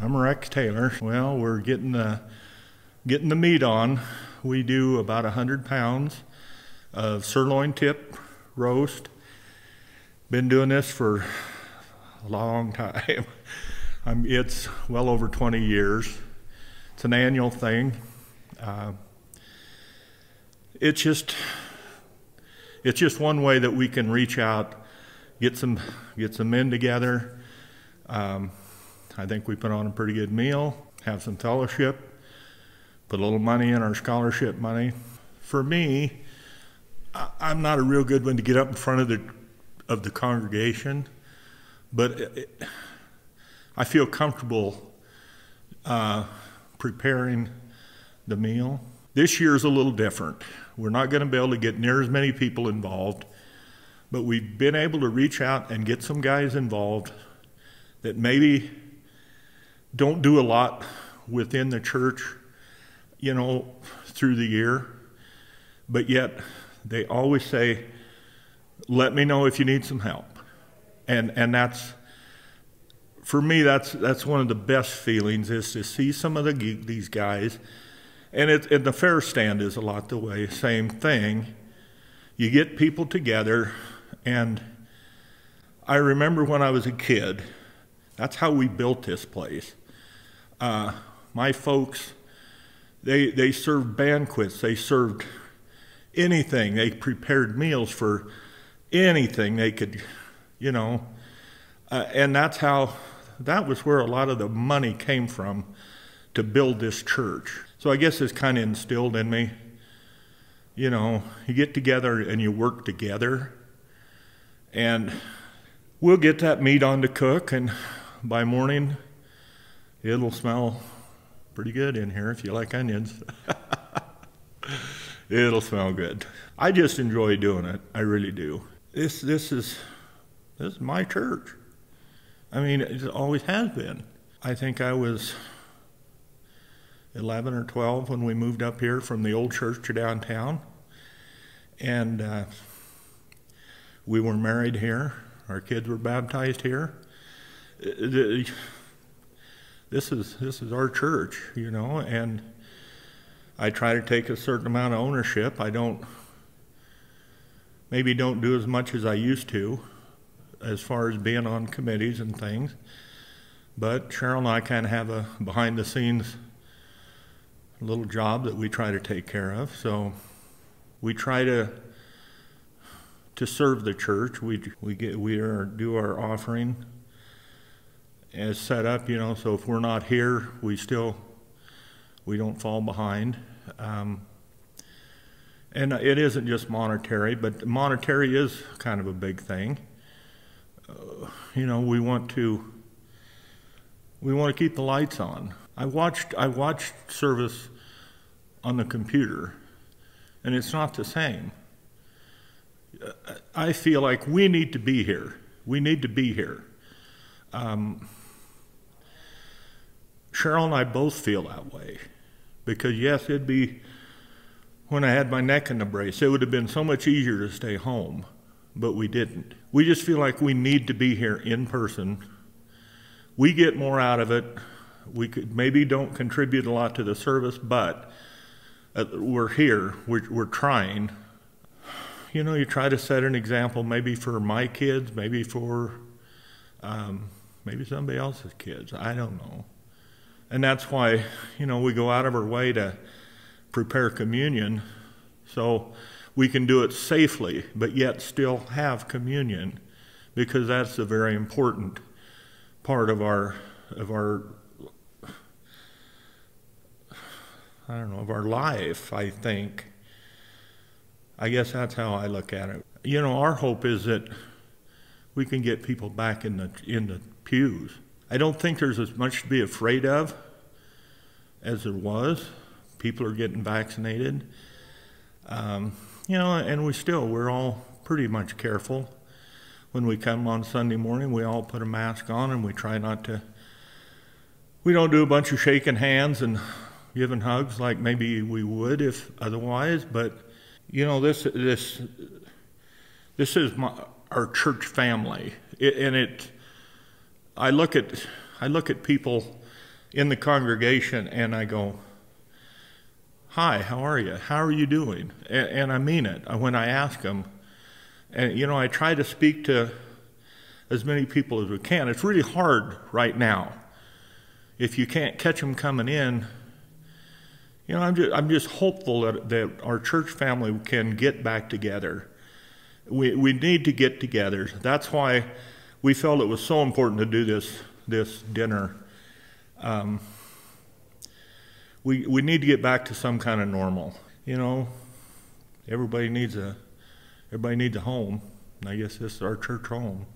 I'm Rex Taylor. Well, we're getting the meat on. We do about 100 pounds of sirloin tip roast. Been doing this for a long time. It's well over 20 years. It's an annual thing. It's just one way that we can reach out, get some men together. I think we put on a pretty good meal, have some fellowship, put a little money in our scholarship money. For me, I'm not a real good one to get up in front of the congregation, but I feel comfortable preparing the meal. This year's a little different. We're not going to be able to get near as many people involved, but we've been able to reach out and get some guys involved that maybe don't do a lot within the church, through the year, but yet they always say, let me know if you need some help. And that's, for me, that's one of the best feelings, is to see some of these guys. And the fair stand is a lot the way, same thing. You get people together, and I remember when I was a kid, that's how we built this place. My folks, they served banquets, they served anything, they prepared meals for anything they could, and that was where a lot of the money came from to build this church. So I guess it's kind of instilled in me. You get together and you work together, and we'll get that meat on to cook, and by morning it'll smell pretty good in here if you like onions. It'll smell good. I just enjoy doing it. I really do. This is my church. I mean, it always has been. I think I was 11 or 12 when we moved up here from the old church to downtown. And we were married here. Our kids were baptized here. This is our church, and I try to take a certain amount of ownership. I maybe don't do as much as I used to as far as being on committees and things, but Cheryl and I kind of have a behind the scenes little job that we try to take care of. So we try to serve the church. We do our offering as set up, so if we're not here, we don't fall behind. And it isn't just monetary, but monetary is kind of a big thing. We want to keep the lights on. I watched service on the computer, and it's not the same. I feel like we need to be here. We need to be here. Cheryl and I both feel that way, because yes, it'd be, when I had my neck in the brace, it would have been so much easier to stay home, but we didn't. We just feel like we need to be here in person. We get more out of it. We maybe don't contribute a lot to the service, but we're here. We're trying. You try to set an example, maybe for my kids, maybe for maybe somebody else's kids. I don't know. And that's why, we go out of our way to prepare communion so we can do it safely, but yet still have communion, because that's a very important part of our life, I think. I guess that's how I look at it. Our hope is that we can get people back in the pews. I don't think there's as much to be afraid of as there was. People are getting vaccinated. And we're all pretty much careful. When we come on Sunday morning, we all put a mask on, and we try we don't do a bunch of shaking hands and giving hugs like maybe we would if otherwise, but this is our church family, I look at people in the congregation, and I go, "Hi, how are you? How are you doing?" And I mean it when I ask them. And, I try to speak to as many people as we can. It's really hard right now. If you can't catch them coming in, I'm just hopeful that our church family can get back together. We need to get together. That's why we felt it was so important to do this dinner. We need to get back to some kind of normal. Everybody needs a home. I guess this is our church home.